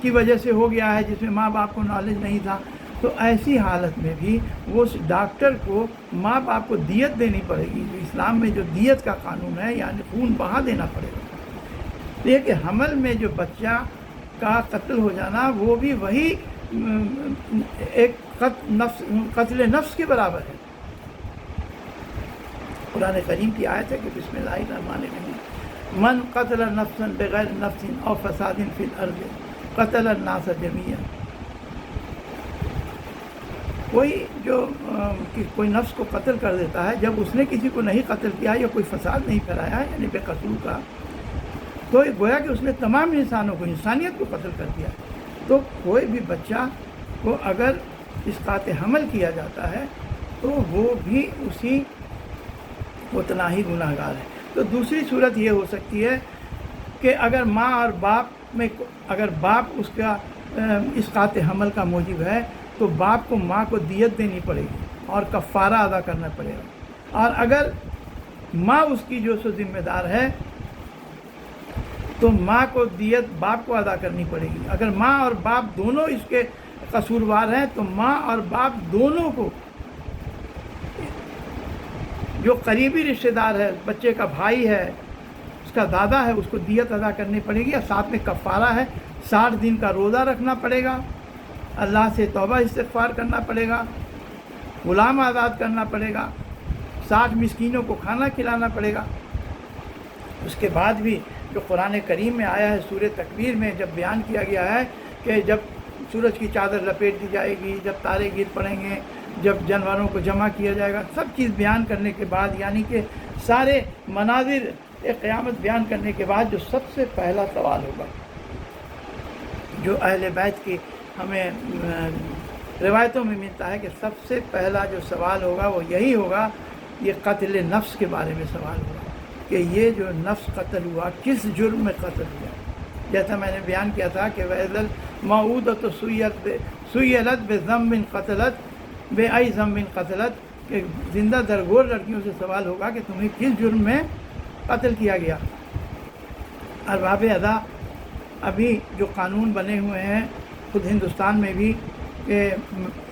کی وجہ سے ہو گیا ہے جس میں ماں باپ کو نالج نہیں تھا، تو ایسی حالت میں بھی وہ اس ڈاکٹر کو ماں باپ کو دیت دینی پڑے گی۔ اسلام میں جو دیت کا قانون ہے، یعنی خون بہا دینا پڑے گا۔ یہ کہ حمل میں جو بچہ کا قتل ہو جانا وہ بھی وہی ایک قتل نفس کے برابر ہے۔ قرآن کریم کی آیت ہے کہ بسم اللہ الرحمن الرحیم، من قتل نفسا بغیر نفس او فساد فی الارض قتل الناس جمیعا۔ کوئی نفس کو قتل کر دیتا ہے جب اس نے کسی کو نہیں قتل کیا یا کوئی فساد نہیں پھیلایا ہے، یعنی بے قصور کا، تو گویا کہ اس نے تمام انسانوں کو، انسانیت کو قتل کر دیا۔ تو کوئی بھی بچہ کو اگر اسقاط حمل کیا جاتا ہے تو وہ بھی اسی اتنا ہی گناہ گار ہے۔ تو دوسری صورت یہ ہو سکتی ہے کہ اگر ماں اور باپ میں، اگر باپ اس کا اسقاط حمل کا موجب ہے تو باپ کو ماں کو دیت دینی پڑے گی اور کفارہ ادا کرنا پڑے گا، اور اگر ماں اس کی جو سو ذمہ دار ہے تو ماں کو دیت باپ کو ادا کرنی پڑے گی۔ اگر ماں اور باپ دونوں اس کے قصوروار ہیں تو ماں اور باپ دونوں کو، جو قریبی رشتہ دار ہے، بچے کا بھائی ہے، اس کا دادا ہے، اس کو دیت ادا کرنی پڑے گی، اور ساتھ میں کفارہ ہے، 60 دن کا روزہ رکھنا پڑے گا، اللہ سے توبہ استغفار کرنا پڑے گا، غلام آزاد کرنا پڑے گا، 60 مسکینوں کو کھانا کھلانا پڑے گا۔ اس کے بعد بھی جو قرآن کریم میں آیا ہے، سورہ تکویر میں جب بیان کیا گیا ہے کہ جب سورج کی چادر لپیٹ دی جائے گی، جب تارے گر پڑیں گے، جب جانوروں کو جمع کیا جائے گا، سب چیز بیان کرنے کے بعد، یعنی کہ سارے مناظر قیامت بیان کرنے کے بعد، جو سب سے پہلا سوال ہوگا، جو اہل بیت کی ہمیں روایتوں میں ملتا ہے کہ سب سے پہلا جو سوال ہوگا وہ یہی ہوگا، یہ قتل نفس کے بارے میں سوال ہوگا کہ یہ جو نفس قتل ہوا کس جرم میں قتل ہوا۔ جیسا میں نے بیان کیا تھا کہ وَإِذَا الْمَوْءُودَةُ سُئِلَتْ بِذَنبٍ قَتَلَتْ بِأَيِّ ذَنبٍ قَتَلَتْ، کہ زندہ درگور لڑکیوں سے سوال ہوگا کہ تمہیں کس جرم میں قتل کیا گیا۔ ارباب ادا ابھی جو قانون بنے ہوئے ہیں خود ہندوستان میں بھی کہ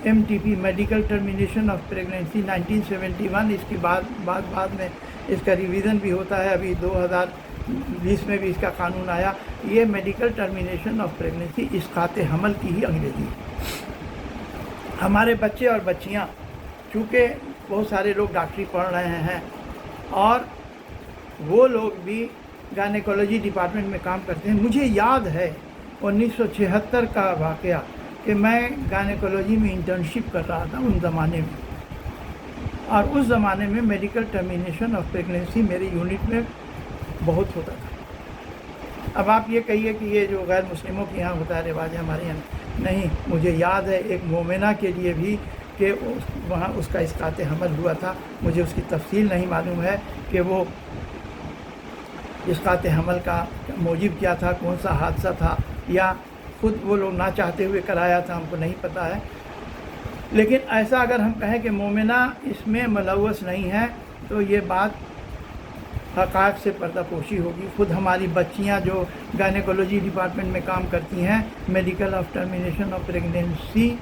MTP medical termination of pregnancy 1971، اس کی بعد میں اس کا ریویژن بھی ہوتا ہے، ابھی 2020 میں بھی اس کا قانون آیا۔ یہ میڈیکل ٹرمینیشن آف پریگنینسی اسقاط حمل کی ہی انگریزی ہے۔ ہمارے بچے اور بچیاں، چونکہ بہت سارے لوگ ڈاکٹری پڑھ رہے ہیں اور وہ لوگ بھی گائنیکولوجی ڈپارٹمنٹ میں کام کرتے ہیں، مجھے یاد ہے 1976 کا واقعہ کہ میں گائنیکولوجی میں انٹرنشپ کر رہا تھا ان زمانے میں، اور اس زمانے میں میڈیکل ٹرمینیشن آف پریگنینسی میرے یونٹ میں بہت ہوتا تھا۔ اب آپ یہ کہیے کہ یہ جو غیر مسلموں کے یہاں ہوتا ہے رواج ہے، ہمارے یہاں نہیں۔ مجھے یاد ہے ایک مومنہ کے لیے بھی کہ وہاں اس کا اسقاط حمل ہوا تھا، مجھے اس کی تفصیل نہیں معلوم ہے کہ وہ اسقاط حمل کا موجب کیا تھا، کون سا حادثہ تھا، یا خود وہ لوگ نہ چاہتے ہوئے کرایا تھا، ہم کو نہیں پتہ ہے۔ لیکن ایسا اگر ہم کہیں کہ مومنہ اس میں ملوث نہیں ہے تو یہ بات حقائق سے پردہ پوشی ہوگی۔ خود ہماری بچیاں جو گائنیکولوجی ڈپارٹمنٹ میں کام کرتی ہیں، medical of termination of pregnancy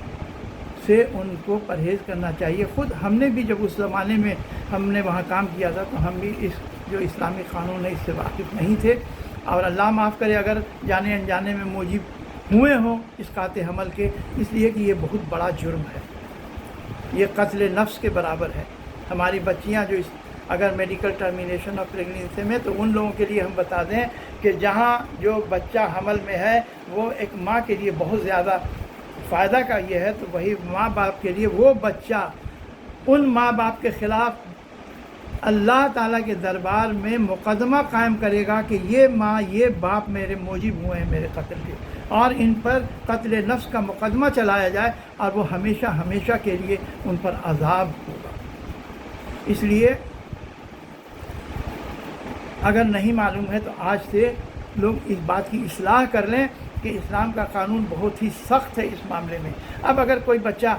سے ان کو پرہیز کرنا چاہیے۔ خود ہم نے بھی جب اس زمانے میں ہم نے وہاں کام کیا تھا تو ہم بھی اس جو اسلامی قانون ہے اس سے واقف نہیں تھے، اور اللہ معاف کرے اگر جانے انجانے میں موجب ہوئے ہوں اسقاط حمل کے، اس لیے کہ یہ بہت بڑا جرم ہے، یہ قتل نفس کے برابر ہے۔ ہماری بچیاں جو اگر میڈیکل ٹرمینیشن آف پریگنینسی میں، تو ان لوگوں کے لیے ہم بتا دیں کہ جہاں جو بچہ حمل میں ہے وہ ایک ماں کے لیے بہت زیادہ فائدہ کا یہ ہے، تو وہی ماں باپ کے لیے وہ بچہ ان ماں باپ کے خلاف اللہ تعالیٰ کے دربار میں مقدمہ قائم کرے گا کہ یہ ماں یہ باپ میرے موجب ہوئے ہیں میرے قتل کے، اور ان پر قتل نفس کا مقدمہ چلایا جائے، اور وہ ہمیشہ ہمیشہ کے لیے ان پر عذاب ہوگا۔ اس لیے اگر نہیں معلوم ہے تو آج سے لوگ اس بات کی اصلاح کر لیں کہ اسلام کا قانون بہت ہی سخت ہے اس معاملے میں۔ اب اگر کوئی بچہ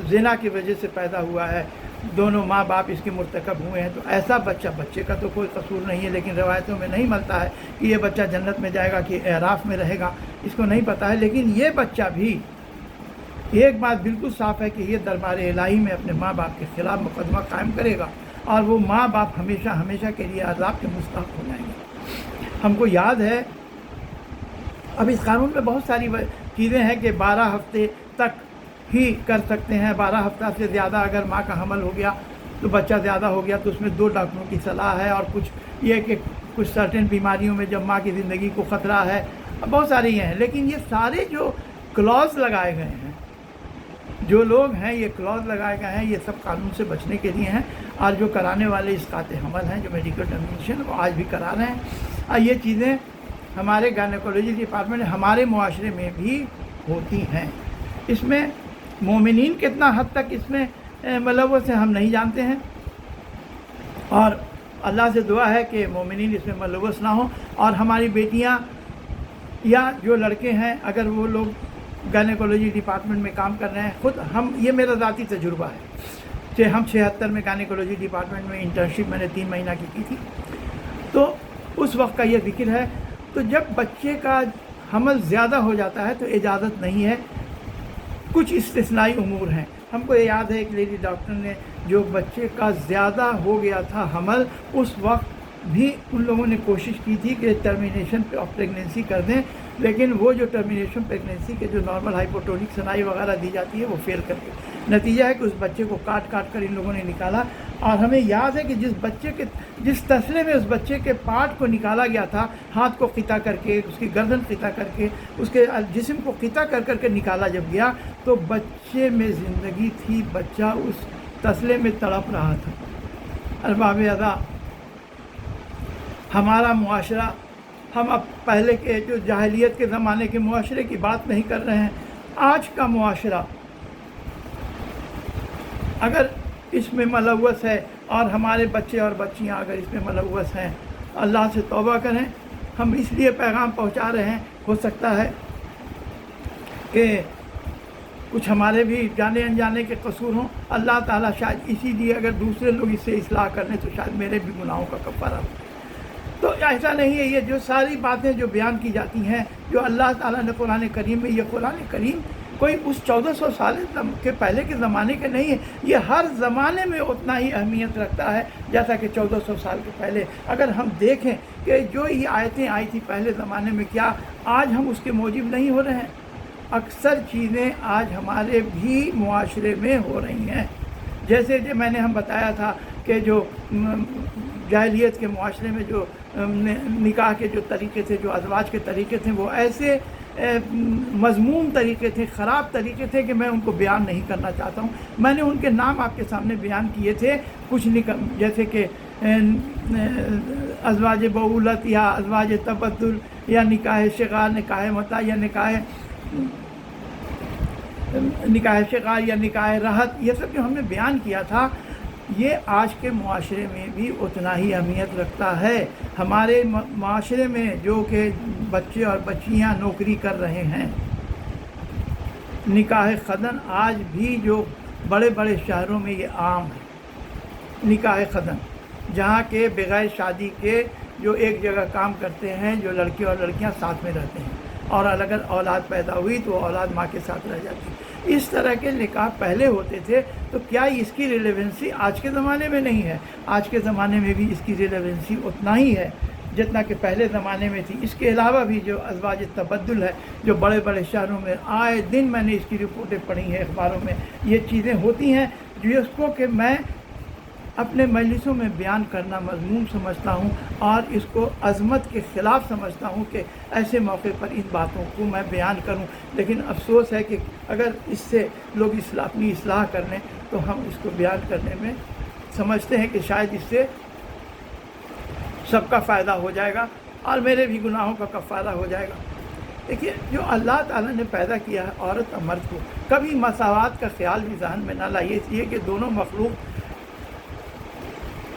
زنا کی وجہ سے پیدا ہوا ہے، دونوں ماں باپ اس کے مرتکب ہوئے ہیں، تو ایسا بچے کا تو کوئی قصور نہیں ہے، لیکن روایتوں میں نہیں ملتا ہے کہ یہ بچہ جنت میں جائے گا کہ اعراف میں رہے گا، اس کو نہیں پتہ ہے۔ لیکن یہ بچہ بھی ایک بات بالکل صاف ہے کہ یہ دربار الہی میں اپنے ماں باپ کے خلاف مقدمہ قائم کرے گا، اور وہ ماں باپ ہمیشہ ہمیشہ کے لیے عذاب کے مستحق ہو جائیں گے۔ ہم کو یاد ہے، اب اس قانون میں بہت ساری چیزیں ہیں کہ 12 ہفتے تک ہی کر سکتے ہیں، 12 ہفتہ سے زیادہ اگر ماں کا حمل ہو گیا تو بچہ زیادہ ہو گیا تو اس میں 2 ڈاکٹروں کی صلاح ہے، اور کچھ یہ کہ کچھ سرٹن بیماریوں میں جب ماں کی زندگی کو خطرہ ہے، بہت سارے یہ ہیں۔ لیکن یہ سارے جو کلوز لگائے گئے ہیں، جو لوگ ہیں یہ کلوز لگائے گئے ہیں، یہ سب قانون سے بچنے کے لیے ہیں، اور جو کرانے والے اسقاط حمل ہیں جو میڈیکل ٹرمینیشن وہ آج بھی کرا رہے ہیں، اور یہ چیزیں ہمارے گائنیکولوجی ڈپارٹمنٹ ہمارے معاشرے میں بھی ہوتی ہیں۔ اس میں مومنین کتنا حد تک اس میں ملوث ہیں ہم نہیں جانتے ہیں، اور اللہ سے دعا ہے کہ مومنین اس میں ملوث نہ ہوں، اور ہماری بیٹیاں یا جو لڑکے ہیں اگر وہ لوگ گائنیکولوجی ڈپارٹمنٹ میں کام کر رہے ہیں، خود ہم یہ میرا ذاتی تجربہ ہے کہ ہم 76 میں گائنیکولوجی ڈپارٹمنٹ میں انٹرنشپ میں نے 3 مہینہ کی تھی، تو اس وقت کا یہ ذکر ہے۔ تو جب بچے کا حمل زیادہ ہو جاتا ہے تو اجازت نہیں ہے، کچھ استثنائی امور ہیں۔ ہم کو یہ یاد ہے ایک لیڈی ڈاکٹر نے جو بچے کا زیادہ ہو گیا تھا حمل، اس وقت بھی ان لوگوں نے کوشش کی تھی کہ ٹرمینیشن آف پریگنینسی کر دیں، لیکن وہ جو ٹرمینیشن پریگنینسی کے جو نارمل ہائپوٹونک سنائی وغیرہ دی جاتی ہے وہ فیل کر گئی۔ نتیجہ ہے کہ اس بچے کو کاٹ کر ان لوگوں نے نکالا، اور ہمیں یاد ہے کہ جس تسلے میں اس بچے کے پارٹ کو نکالا گیا تھا، ہاتھ کو قطع کر کے، اس کی گردن قطع کر کے، اس کے جسم کو قطع کر کے نکالا جب گیا تو بچے میں زندگی تھی، بچہ اس تسلے میں تڑپ رہا تھا۔ ارباب ادا، ہمارا معاشرہ، ہم اب پہلے کے جو جاہلیت کے زمانے کے معاشرے کی بات نہیں کر رہے ہیں، آج کا معاشرہ اگر اس میں ملوث ہے، اور ہمارے بچے اور بچیاں اگر اس میں ملوث ہیں، اللہ سے توبہ کریں۔ ہم اس لیے پیغام پہنچا رہے ہیں، ہو سکتا ہے کہ کچھ ہمارے بھی جانے انجانے کے قصور ہوں، اللہ تعالیٰ شاید اسی لیے اگر دوسرے لوگ اس سے اصلاح کر لیں تو شاید میرے بھی گناہوں کا کفارہ ہو۔ تو ایسا نہیں ہے، یہ جو ساری باتیں جو بیان کی جاتی ہیں، جو اللہ تعالیٰ نے قرآن کریم میں، یہ قرآن کریم کوئی اس 1400 سال کے پہلے کے زمانے کے نہیں ہے، یہ ہر زمانے میں اتنا ہی اہمیت رکھتا ہے جیسا کہ 1400 سال کے پہلے۔ اگر ہم دیکھیں کہ جو یہ آیتیں آئی تھی پہلے زمانے میں، کیا آج ہم اس کے موجب نہیں ہو رہے ہیں؟ اکثر چیزیں آج ہمارے بھی معاشرے میں ہو رہی ہیں، جیسے میں نے ہم بتایا تھا کہ جو جاہلیت کے معاشرے میں جو نکاح کے جو طریقے تھے، جو ازواج کے طریقے تھے، وہ ایسے مذموم طریقے تھے، خراب طریقے تھے کہ میں ان کو بیان نہیں کرنا چاہتا ہوں۔ میں نے ان کے نام آپ کے سامنے بیان کیے تھے، کچھ جیسے کہ ازواج بعولت یا ازواج تبدل یا نکاح شغار، نکاح متع یا نکاح شغار یا نکاح رحت، یہ سب جو ہم نے بیان کیا تھا، یہ آج کے معاشرے میں بھی اتنا ہی اہمیت رکھتا ہے۔ ہمارے معاشرے میں جو کہ بچے اور بچیاں نوکری کر رہے ہیں، نکاح ختن آج بھی جو بڑے بڑے شہروں میں یہ عام ہے، نکاح ختن، جہاں کے بغیر شادی کے جو ایک جگہ کام کرتے ہیں، جو لڑکے اور لڑکیاں ساتھ میں رہتے ہیں، اور اگر اولاد پیدا ہوئی تو اولاد ماں کے ساتھ رہ جاتی ہے۔ اس طرح کے نکاح پہلے ہوتے تھے، تو کیا اس کی ریلیونسی آج کے زمانے میں نہیں ہے؟ آج کے زمانے میں بھی اس کی ریلیونسی اتنا ہی ہے جتنا کہ پہلے زمانے میں تھی۔ اس کے علاوہ بھی جو ازواج تبدل ہے، جو بڑے بڑے شہروں میں آئے دن میں نے اس کی رپورٹیں پڑھی ہیں اخباروں میں، یہ چیزیں ہوتی ہیں جس کو کہ میں اپنے مجلسوں میں بیان کرنا مذموم سمجھتا ہوں، اور اس کو عظمت کے خلاف سمجھتا ہوں کہ ایسے موقع پر ان باتوں کو میں بیان کروں۔ لیکن افسوس ہے کہ اگر اس سے لوگ اپنی اصلاح کر لیں تو ہم اس کو بیان کرنے میں سمجھتے ہیں کہ شاید اس سے سب کا فائدہ ہو جائے گا اور میرے بھی گناہوں کا کفارہ ہو جائے گا۔ دیکھیے، جو اللہ تعالیٰ نے پیدا کیا ہے عورت اور مرد کو، کبھی مساوات کا خیال بھی ذہن میں نہ لائیے، اس لیے کہ دونوں مخلوق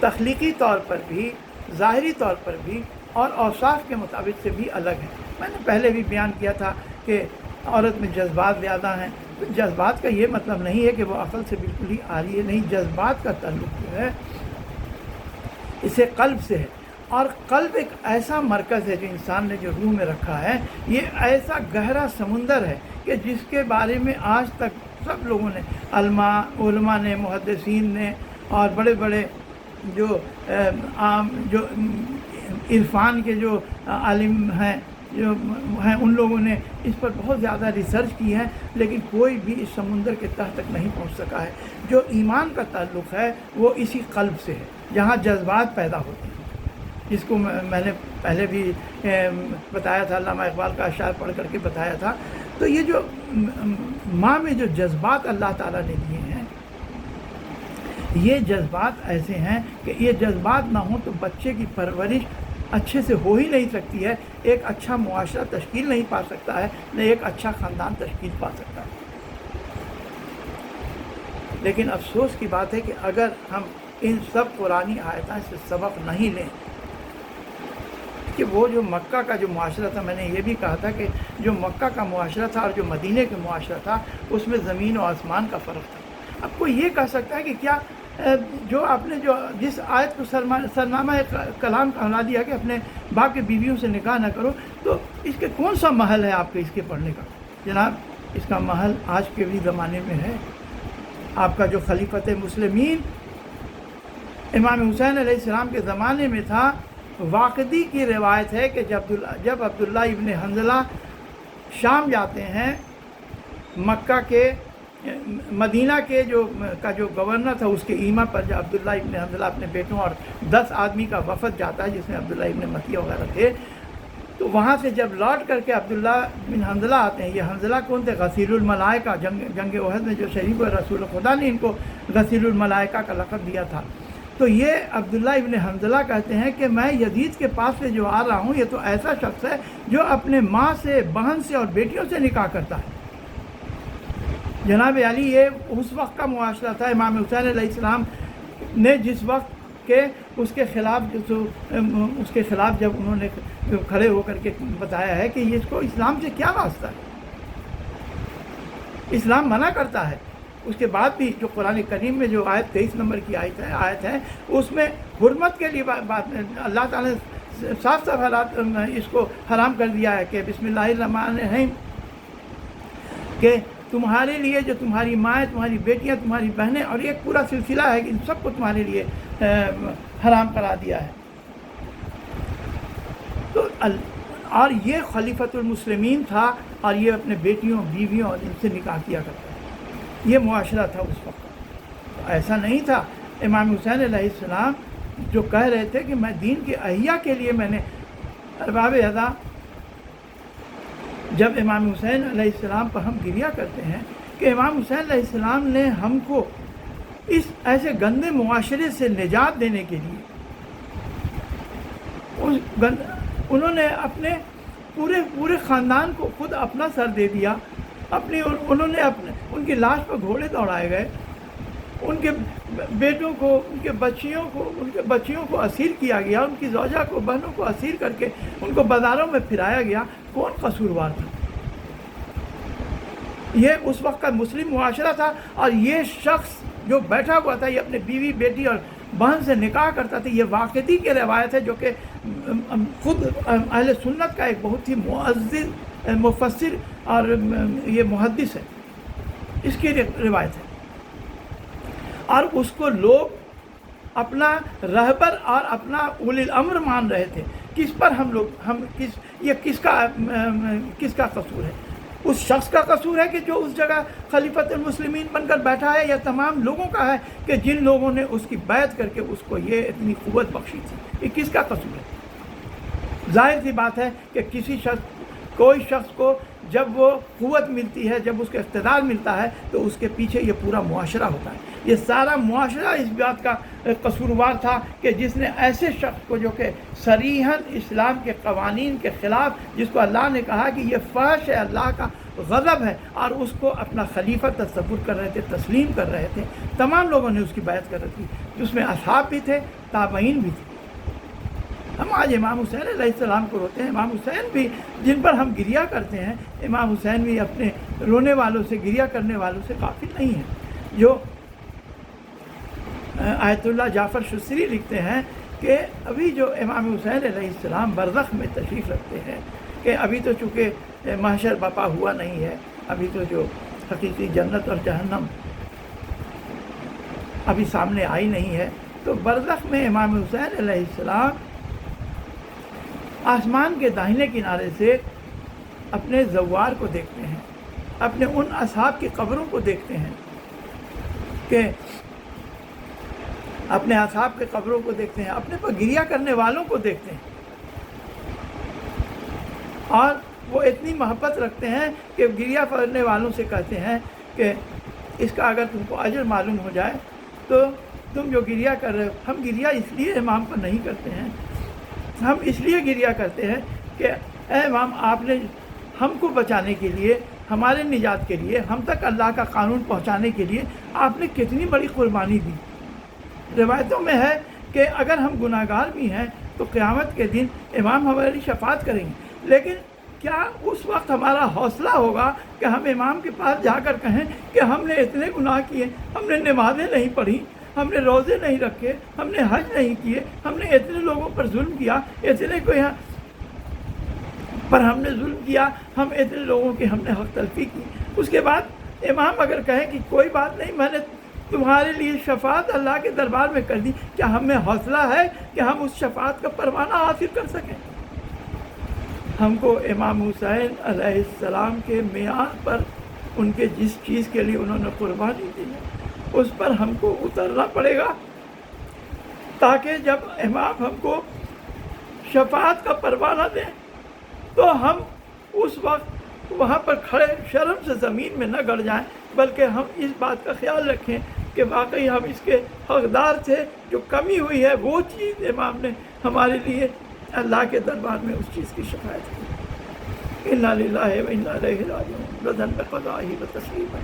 تخلیقی طور پر بھی، ظاہری طور پر بھی اور اوصاف کے مطابق سے بھی الگ ہے۔ میں نے پہلے بھی بیان کیا تھا کہ عورت میں جذبات زیادہ ہیں۔ تو جذبات کا یہ مطلب نہیں ہے کہ وہ عقل سے بالکل ہی عاری ہے، نہیں، جذبات کا تعلق جو ہے اسے قلب سے ہے، اور قلب ایک ایسا مرکز ہے جو انسان نے جو روح میں رکھا ہے، یہ ایسا گہرا سمندر ہے کہ جس کے بارے میں آج تک سب لوگوں نے، علماء نے، محدثین نے، اور بڑے بڑے جو عرفان کے جو عالم ہیں، جو ہیں، ان لوگوں نے اس پر بہت زیادہ ریسرچ کی ہے، لیکن کوئی بھی اس سمندر کے تہ تک نہیں پہنچ سکا ہے۔ جو ایمان کا تعلق ہے وہ اسی قلب سے ہے، جہاں جذبات پیدا ہوتے ہیں، جس کو میں نے پہلے بھی بتایا تھا، علامہ اقبال کا اشعار پڑھ کر کے بتایا تھا۔ تو یہ جو ماں میں جو جذبات اللہ تعالیٰ نے دیے ہیں، یہ جذبات ایسے ہیں کہ یہ جذبات نہ ہوں تو بچے کی پرورش اچھے سے ہو ہی نہیں سکتی ہے، ایک اچھا معاشرہ تشکیل نہیں پا سکتا ہے، نہ ایک اچھا خاندان تشکیل پا سکتا ہے۔ لیکن افسوس کی بات ہے کہ اگر ہم ان سب قرآنی آیتوں سے سبق نہیں لیں کہ وہ جو مکہ کا جو معاشرہ تھا، میں نے یہ بھی کہا تھا کہ جو مکہ کا معاشرہ تھا اور جو مدینے کا معاشرہ تھا، اس میں زمین و آسمان کا فرق تھا۔ اب کوئی یہ کہہ سکتا ہے کہ کیا جو آپ نے جس آیت کو سرنامہ کلام کا بنا دیا کہ اپنے باپ کے بیویوں سے نکاح نہ کرو، تو اس کے کون سا محل ہے آپ کے اس کے پڑھنے کا؟ جناب، اس کا محل آج کے بھی زمانے میں ہے۔ آپ کا جو خلیفۃ مسلمین امام حسین علیہ السلام کے زمانے میں تھا، واقعی کی روایت ہے کہ جب عبداللہ ابن حنظلہ شام جاتے ہیں، مکہ کے مدینہ کے جو گورنر تھا، اس کے ایما پر جب عبداللہ ابن حنظلہ اپنے بیٹوں اور 10 آدمی کا وفد جاتا ہے، جس میں عبداللہ ابن مطیع وغیرہ تھے، تو وہاں سے جب لوٹ کر کے عبداللہ بن حنظلہ آتے ہیں، یہ حنظلہ کون تھے؟ غسیل الملائکہ، جنگ احد میں جو شہید ہوئے، رسول خدا نے ان کو غسیل الملائکہ کا لقب دیا تھا۔ تو یہ عبداللہ ابن حنظلہ کہتے ہیں کہ میں یزید کے پاس سے جو آ رہا ہوں، یہ تو ایسا شخص ہے جو اپنے ماں سے، بہن سے اور بیٹیوں سے نکاح کرتا ہے۔ جناب علی، یہ اس وقت کا معاشرہ تھا۔ امام حسین علیہ السلام نے جس وقت کے اس کے خلاف جب انہوں نے کھڑے ہو کر کے بتایا ہے کہ اس کو اسلام سے کیا واسطہ ہے، اسلام منع کرتا ہے۔ اس کے بعد بھی جو قرآن کریم میں جو آیت 23 نمبر کی آیت ہے، اس میں حرمت کے لیے بات اللہ تعالیٰ نے صاف حالات اس کو حرام کر دیا ہے کہ بسم اللہ الرحمن الرحیم، کہ تمہارے لیے جو تمہاری مائیں، تمہاری بیٹیاں، تمہاری بہنیں، اور ایک پورا سلسلہ ہے کہ ان سب کو تمہارے لیے حرام کرا دیا ہے۔ تو اور یہ خلیفۃ المسلمین تھا، اور یہ اپنے بیٹیوں، بیویوں اور ان سے نکاح کیا کرتا ہے۔ یہ معاشرہ تھا اس وقت۔ ایسا نہیں تھا۔ امام حسین علیہ السلام جو کہہ رہے تھے کہ میں دین کے احیا کے لیے میں نے ارباب ادا، جب امام حسین علیہ السلام پر ہم گریہ کرتے ہیں کہ امام حسین علیہ السلام نے ہم کو اس ایسے گندے معاشرے سے نجات دینے کے لیے انہوں نے اپنے پورے خاندان کو خود اپنا سر دے دیا، انہوں نے ان کی لاش پر گھوڑے دوڑائے گئے، ان کے بیٹوں کو، ان کے بچیوں کو اسیر کیا گیا، ان کی زوجہ کو، بہنوں کو اسیر کر کے ان کو بازاروں میں پھرایا گیا، کون قصوروار تھا؟ یہ اس وقت کا مسلم معاشرہ تھا، اور یہ شخص جو بیٹھا ہوا تھا یہ اپنے بیوی، بیٹی اور بہن سے نکاح کرتا تھا۔ یہ واقعی کی روایت ہے جو کہ خود اہل سنت کا ایک بہت ہی معزز مفسر اور یہ محدث ہے، اس کی روایت ہے، اور اس کو لوگ اپنا رہبر اور اپنا اولی الامر مان رہے تھے۔ کس پر کس کا قصور ہے؟ اس شخص کا قصور ہے کہ جو اس جگہ خلیفۃ المسلمین بن کر بیٹھا ہے، یا تمام لوگوں کا ہے کہ جن لوگوں نے اس کی بیعت کر کے اس کو یہ اتنی قوت بخشی تھی؟ یہ کس کا قصور ہے؟ ظاہر سی بات ہے کہ کوئی شخص کو جب وہ قوت ملتی ہے، جب اس کو اقتدار ملتا ہے، تو اس کے پیچھے یہ پورا معاشرہ ہوتا ہے۔ یہ سارا معاشرہ اس بات کا قصوروار تھا کہ جس نے ایسے شخص کو جو کہ صریحاً اسلام کے قوانین کے خلاف، جس کو اللہ نے کہا کہ یہ فحش ہے، اللہ کا غضب ہے، اور اس کو اپنا خلیفہ تصور کر رہے تھے، تسلیم کر رہے تھے، تمام لوگوں نے اس کی بیعت کر رکھی، جس میں اصحاب بھی تھے، تابعین بھی تھے۔ ہم آج امام حسین علیہ السلام کو روتے ہیں، امام حسین بھی جن پر ہم گریہ کرتے ہیں، امام حسین بھی اپنے رونے والوں سے، گریہ کرنے والوں سے غافل نہیں ہیں۔ جو آیت اللہ جعفر شسری لکھتے ہیں کہ ابھی جو امام حسین علیہ السلام برزخ میں تشریف رکھتے ہیں، کہ ابھی تو چونکہ محشر برپا ہوا نہیں ہے، ابھی تو جو حقیقی جنت اور جہنم ابھی سامنے آئی نہیں ہے، تو برزخ میں امام حسین علیہ السلام آسمان کے داہنے کنارے سے اپنے زوار کو دیکھتے ہیں، اپنے ان اصحاب کی قبروں کو دیکھتے ہیں، کہ اپنے اصحاب کے قبروں کو دیکھتے ہیں، اپنے پر گریہ کرنے والوں کو دیکھتے ہیں، اور وہ اتنی محبت رکھتے ہیں کہ گریہ کرنے والوں سے کہتے ہیں کہ اس کا اگر تم کو اجر معلوم ہو جائے تو تم جو گریہ کر رہے ہو، ہم گریہ اس لیے امام پر نہیں کرتے ہیں، ہم اس لیے گریہ کرتے ہیں کہ اے امام، آپ نے ہم کو بچانے کے لیے، ہمارے نجات کے لیے، ہم تک اللہ کا قانون پہنچانے کے لیے آپ نے کتنی بڑی قربانی دی۔ روایتوں میں ہے کہ اگر ہم گناہ گار بھی ہیں تو قیامت کے دن امام ہماری شفاعت کریں گے، لیکن کیا اس وقت ہمارا حوصلہ ہوگا کہ ہم امام کے پاس جا کر کہیں کہ ہم نے اتنے گناہ کیے، ہم نے نمازیں نہیں پڑھی، ہم نے روزے نہیں رکھے، ہم نے حج نہیں کیے، ہم نے اتنے لوگوں پر ظلم کیا، اتنے کو یہاں پر ہم نے ظلم کیا، ہم اتنے لوگوں کی ہم نے حق تلفی کی، اس کے بعد امام اگر کہیں کہ کوئی بات نہیں، میں نے تمہارے لیے شفاعت اللہ کے دربار میں کر دی، کیا ہم میں حوصلہ ہے کہ ہم اس شفاعت کا پروانہ حاصل کر سکیں؟ ہم کو امام حسین علیہ السلام کے معیار پر، ان کے جس چیز کے لیے انہوں نے قربانی دی ہے، اس پر ہم کو اترنا پڑے گا، تاکہ جب امام ہم کو شفاعت کا پروانہ دیں تو ہم اس وقت وہاں پر کھڑے شرم سے زمین میں نہ گڑ جائیں، بلکہ ہم اس بات کا خیال رکھیں کہ واقعی ہم اس کے حقدار تھے، جو کمی ہوئی ہے وہ چیز امام نے ہمارے لیے اللہ کے دربار میں اس چیز کی شفاعت کی۔ انا للہ و انا الیہ راجعون، رضا بقضائہ و تسلیما۔